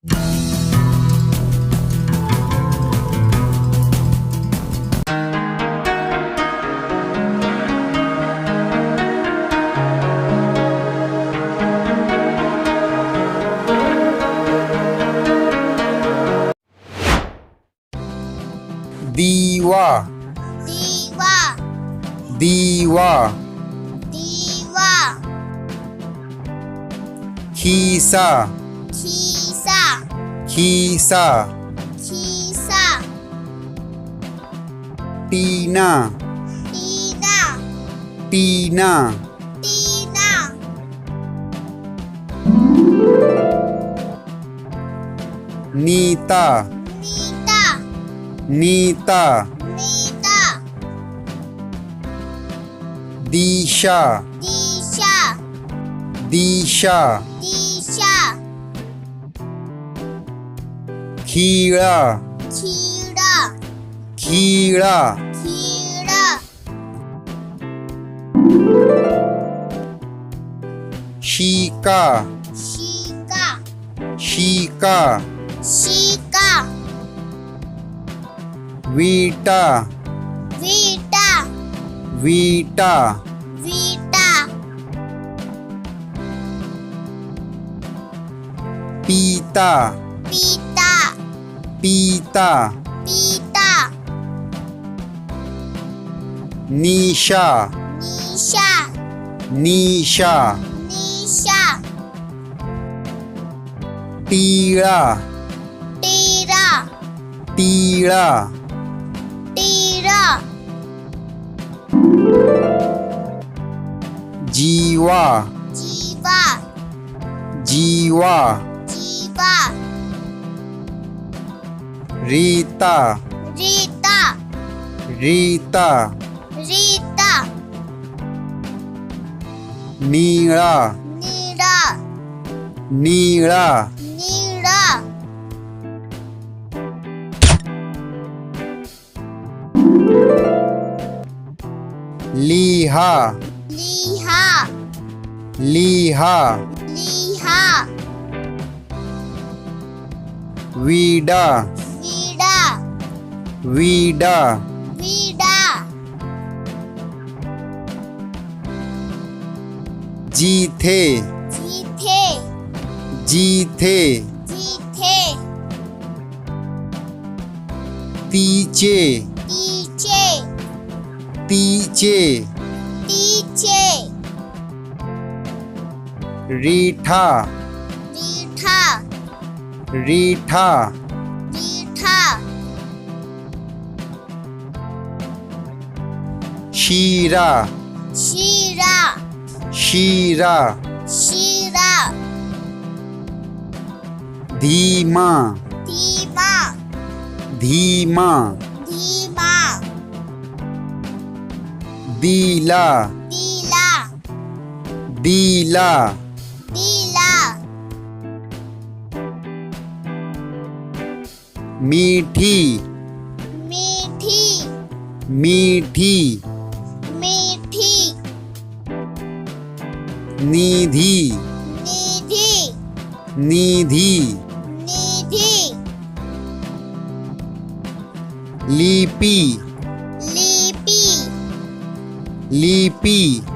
दीवा दीवा दीवा दीवा खीसा खीसा खीसा खीसा टीना टीना टीना टीना नीता नीता नीता नीता दिशा दिशा दिशा दिशा Khida Khida Khida Khida शीका शीका शीका शीका Vita Vita Vita Vita पीता पीता पीता पीता निशा निशा निशा निशा टीड़ा टीरा टीड़ा टीरा जीवा जीवा जीवा जीवा रीता रीता रीता रीता नीला नीड़ा नीला नीड़ा लीहा लीहा लीहा लीहा वीडा वीड़ा वीडा वीड़ा जीथे जीथे जीथे जीथे तीचे तीचे तीचे तीचे रीठा रीठा रीठा रीठा शीरा शीरा शीरा शीरा धीमा धीमा धीमा धीमा दीला दीला दीला दीला मीठी मीठी मीठी मीठी निधि निधि निधि निधि लिपि लिपि लिपि